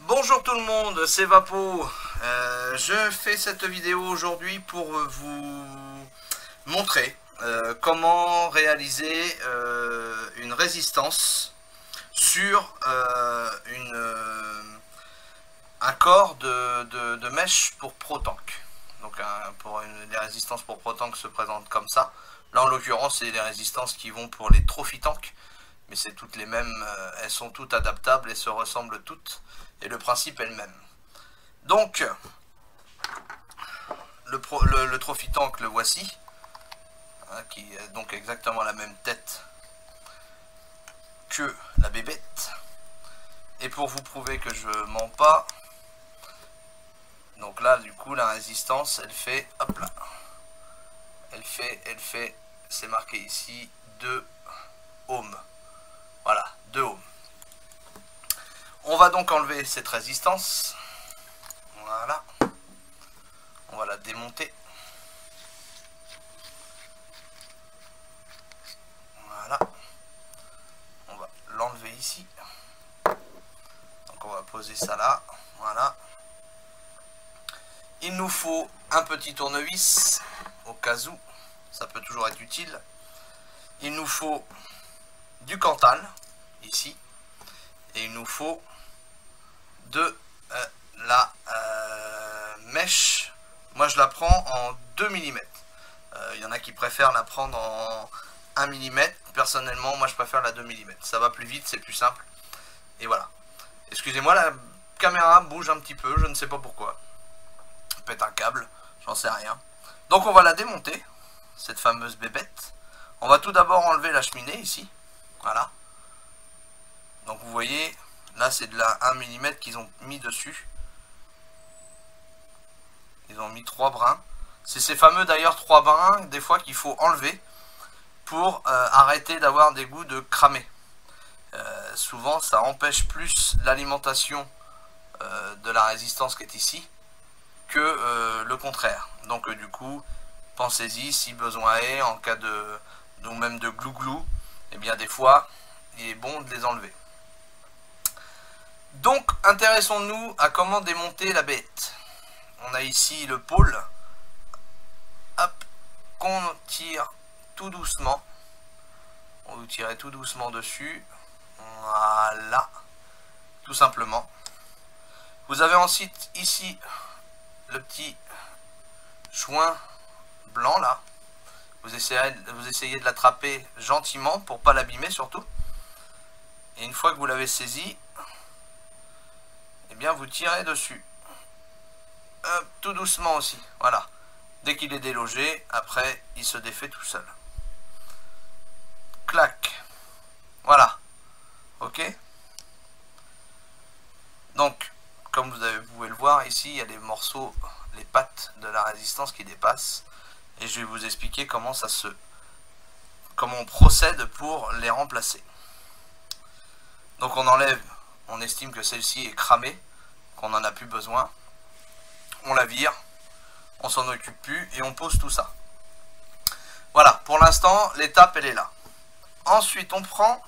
Bonjour tout le monde, c'est Vapo. Je fais cette vidéo aujourd'hui pour vous montrer comment réaliser une résistance sur un corps de mèche pour ProTank. Donc les résistances pour ProTank se présentent comme ça. Là en l'occurrence c'est les résistances qui vont pour les Trophy Tank. Mais c'est toutes les mêmes, elles sont toutes adaptables et se ressemblent toutes. Et le principe est le même. Donc, le Trophy Tank, le voici. Hein, qui a donc exactement la même tête que la bébête. Et pour vous prouver que je mens pas, donc là, du coup, la résistance, elle fait, hop là. Elle fait, c'est marqué ici, 2 ohms. Voilà, 2 ohms. On va donc enlever cette résistance. Voilà. On va la démonter. Voilà. On va l'enlever ici. Donc on va poser ça là. Voilà. Il nous faut un petit tournevis au cas où. Ça peut toujours être utile. Il nous faut du Kanthal ici. Et il nous faut de la mèche. Moi je la prends en 2 mm. Il y en a qui préfèrent la prendre en 1 mm. Personnellement moi je préfère la 2 mm. Ça va plus vite, c'est plus simple. Et voilà. Excusez-moi, la caméra bouge un petit peu, je ne sais pas pourquoi. Pète un câble, j'en sais rien. Donc on va la démonter, cette fameuse bébête. On va tout d'abord enlever la cheminée ici. Voilà. Donc vous voyez, là c'est de la 1 mm qu'ils ont mis dessus. Ils ont mis 3 brins. C'est ces fameux d'ailleurs 3 brins des fois qu'il faut enlever pour arrêter d'avoir des goûts de cramé. Souvent ça empêche plus l'alimentation de la résistance qui est ici que le contraire. Donc du coup, pensez-y si besoin est, en cas de ou même de glouglou, et bien des fois il est bon de les enlever. Donc, intéressons-nous à comment démonter la bête. On a ici le pôle. Hop, qu'on tire tout doucement. On vous tire tout doucement dessus. Voilà. Tout simplement. Vous avez ensuite ici le petit joint blanc là. Vous essayez de l'attraper gentiment pour pas l'abîmer surtout. Et une fois que vous l'avez saisi, eh bien vous tirez dessus. Tout doucement aussi, voilà. Dès qu'il est délogé, après il se défait tout seul. Clac. Voilà. Ok. Donc, comme vous pouvez le voir, ici il y a les morceaux, les pattes de la résistance qui dépassent. Et je vais vous expliquer comment on procède pour les remplacer. Donc on enlève, on estime que celle-ci est cramée, qu'on n'en a plus besoin. On la vire, on s'en occupe plus et on pose tout ça. Voilà, pour l'instant, l'étape elle est là. Ensuite, on prend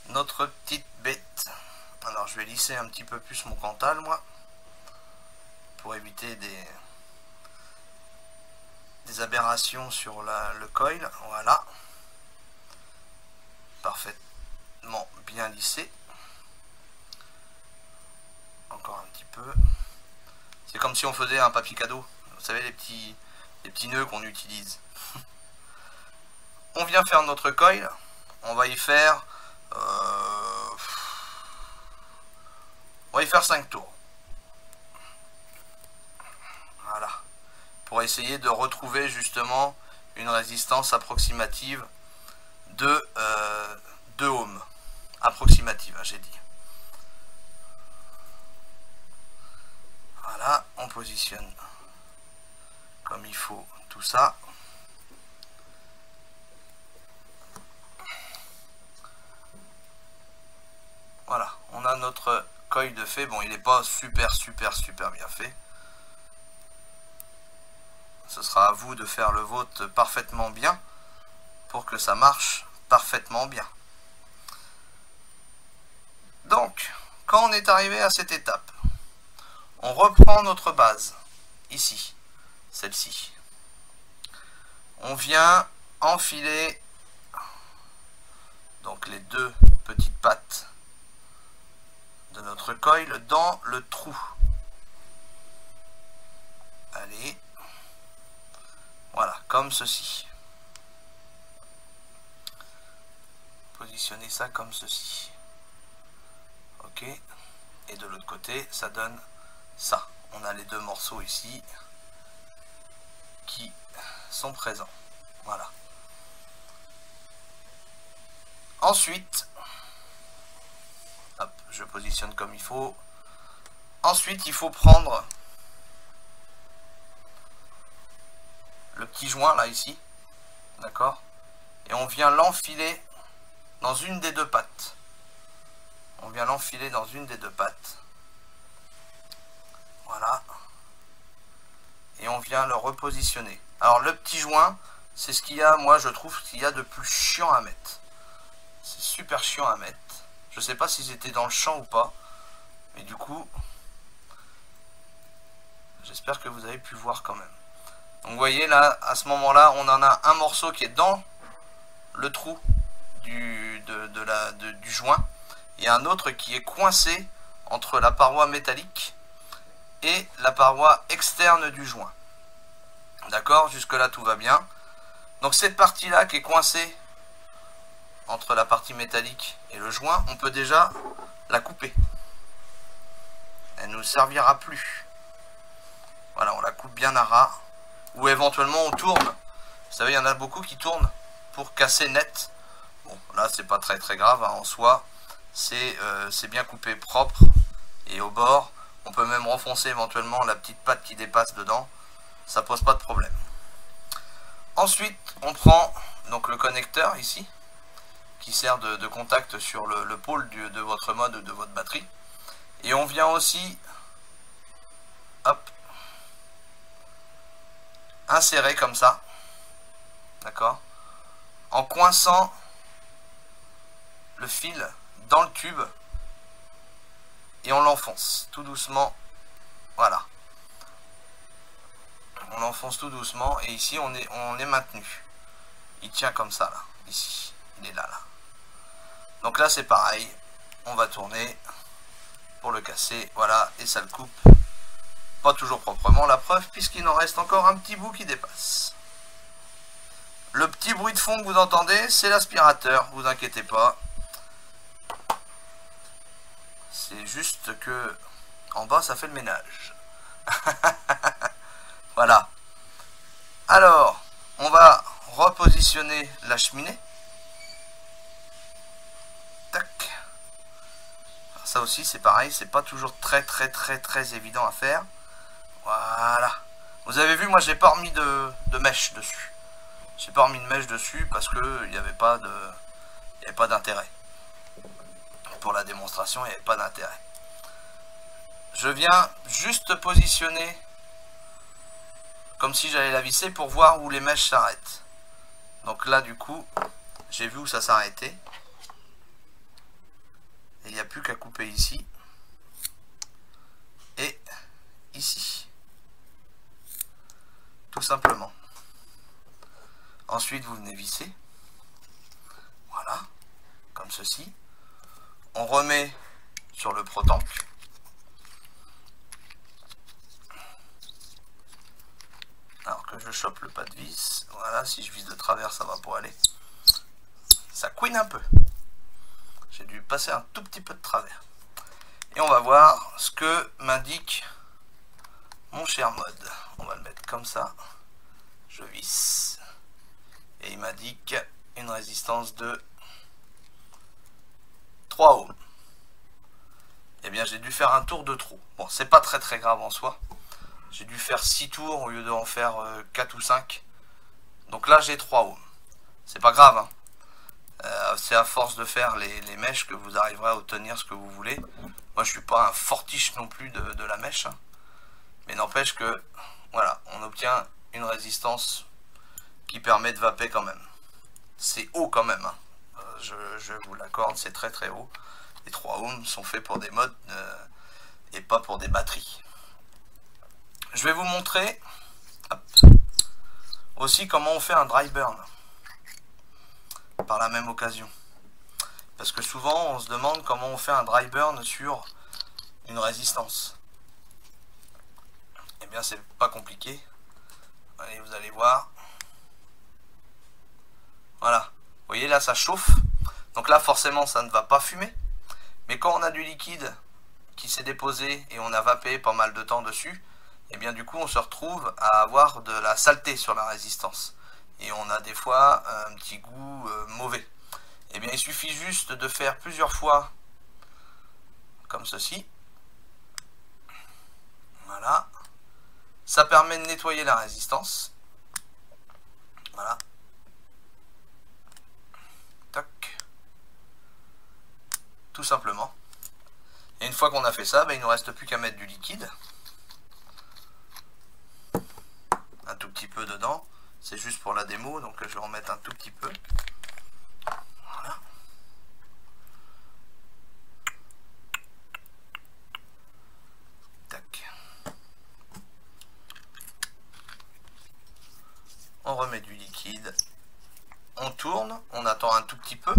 notre petite bête. Alors, je vais lisser un petit peu plus mon Kanthal, moi, pour éviter des aberrations sur le coil. Voilà. Parfaitement bien lissé. Encore un petit peu. C'est comme si on faisait un papier cadeau. Vous savez, les petits nœuds qu'on utilise. On vient faire notre coil. On va y faire 5 tours. Voilà. Pour essayer de retrouver justement une résistance approximative de 2 ohms. Approximative, hein, j'ai dit. Voilà, on positionne comme il faut tout ça. Voilà, on a notre coil de fait. Bon, il n'est pas super bien fait. Ce sera à vous de faire le vôtre parfaitement bien pour que ça marche parfaitement bien. Donc, quand on est arrivé à cette étape, on reprend notre base, ici, celle-ci. On vient enfiler donc les deux petites pattes de notre coil dans le trou. Allez, voilà, comme ceci. Positionnez ça comme ceci. Ok, et de l'autre côté, ça donne ça. On a les deux morceaux ici qui sont présents. Voilà. Ensuite, hop, je positionne comme il faut. Ensuite, il faut prendre le petit joint là ici, d'accord, et on vient l'enfiler dans une des deux pattes. On vient l'enfiler dans une des deux pattes. Voilà. Et on vient le repositionner. Alors le petit joint, c'est ce qu'il y a, moi je trouve qu'il y a de plus chiant à mettre. C'est super chiant à mettre. Je sais pas s'ils étaient dans le champ ou pas. Mais du coup, j'espère que vous avez pu voir quand même. Donc vous voyez là, à ce moment-là, on en a un morceau qui est dans le trou du joint. Et un autre qui est coincé entre la paroi métallique et la paroi externe du joint. D'accord, jusque là tout va bien. Donc cette partie là qui est coincée entre la partie métallique et le joint, on peut déjà la couper. Elle ne nous servira plus. Voilà, on la coupe bien à ras. Ou éventuellement on tourne. Vous savez, il y en a beaucoup qui tournent pour casser net. Bon, là c'est pas très grave hein, en soi. C'est bien coupé propre et au bord. On peut même renfoncer éventuellement la petite patte qui dépasse dedans. Ça pose pas de problème. Ensuite, on prend donc le connecteur ici, qui sert de contact sur le pôle de votre mode ou de votre batterie. Et on vient aussi, hop, insérer comme ça, d'accord, en coinçant le fil dans le tube et on l'enfonce tout doucement. Voilà. On l'enfonce tout doucement et ici on est maintenu. Il tient comme ça là, ici. Il est là. Donc là c'est pareil. On va tourner pour le casser. Voilà, et ça le coupe. Pas toujours proprement, la preuve, puisqu'il en reste encore un petit bout qui dépasse. Le petit bruit de fond que vous entendez, c'est l'aspirateur, vous inquiétez pas. C'est juste que en bas ça fait le ménage. Voilà. Alors, on va repositionner la cheminée. Tac. Ça aussi c'est pareil, c'est pas toujours très évident à faire. Voilà. Vous avez vu, moi j'ai pas remis de mèche dessus. J'ai pas remis de mèche dessus parce que il n'y avait pas d'intérêt. Pour la démonstration, il n'y avait pas d'intérêt. Je viens juste positionner comme si j'allais la visser pour voir où les mèches s'arrêtent. Donc là du coup, j'ai vu où ça s'arrêtait. Et il n'y a plus qu'à couper ici. Et ici. Tout simplement. Ensuite, vous venez visser. Voilà. Comme ceci. On remet sur le protanque. Alors que je chope le pas de vis. Voilà, si je vise de travers, ça va pour aller. Ça couine un peu. J'ai dû passer un tout petit peu de travers. Et on va voir ce que m'indique mon cher mode. On va le mettre comme ça. Je visse. Et il m'indique une résistance de 3 ohms. Eh bien, j'ai dû faire un tour de trop. Bon, c'est pas très grave en soi. J'ai dû faire 6 tours au lieu d'en faire 4 ou 5. Donc là, j'ai 3 ohms. C'est pas grave, hein. C'est à force de faire les mèches que vous arriverez à obtenir ce que vous voulez. Moi je suis pas un fortiche non plus de la mèche, hein. Mais n'empêche que voilà, on obtient une résistance qui permet de vaper quand même. C'est haut quand même, hein. Je vous l'accorde, c'est très haut. Les 3 ohms sont faits pour des modes et pas pour des batteries. Je vais vous montrer aussi comment on fait un dry burn par la même occasion. Parce que souvent on se demande comment on fait un dry burn sur une résistance. Eh bien c'est pas compliqué. Allez, vous allez voir. Voilà. Vous voyez là ça chauffe. Donc là forcément ça ne va pas fumer. Mais quand on a du liquide qui s'est déposé et on a vapé pas mal de temps dessus, et bien du coup on se retrouve à avoir de la saleté sur la résistance. Et on a des fois un petit goût mauvais. Et bien il suffit juste de faire plusieurs fois comme ceci. Voilà. Ça permet de nettoyer la résistance. Voilà. Toc. Tout simplement. Et une fois qu'on a fait ça, il ne nous reste plus qu'à mettre du liquide. Un tout petit peu dedans. C'est juste pour la démo, donc je vais en mettre un tout petit peu. Voilà. Tac. On remet du liquide. On tourne, on attend un tout petit peu.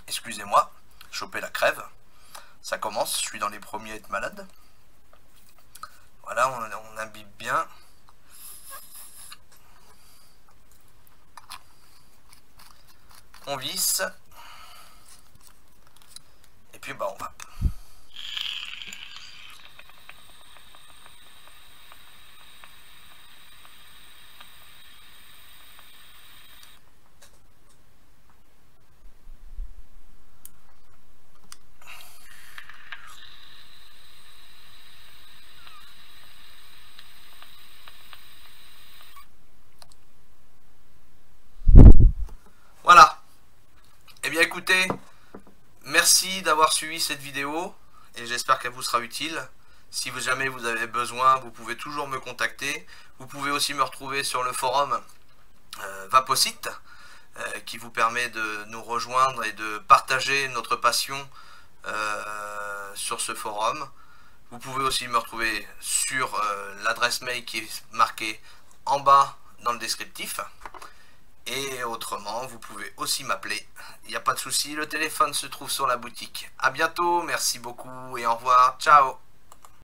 Excusez-moi, choper la crève. Ça commence, je suis dans les premiers à être malade. Voilà, on imbibe bien. On visse. Et puis on va. Voilà. Eh bien écoutez, merci d'avoir suivi cette vidéo et j'espère qu'elle vous sera utile. Si jamais vous avez besoin, vous pouvez toujours me contacter. Vous pouvez aussi me retrouver sur le forum Vaposite qui vous permet de nous rejoindre et de partager notre passion sur ce forum. Vous pouvez aussi me retrouver sur l'adresse mail qui est marquée en bas dans le descriptif. Et autrement, vous pouvez aussi m'appeler. Il n'y a pas de souci, le téléphone se trouve sur la boutique. A bientôt, merci beaucoup et au revoir. Ciao.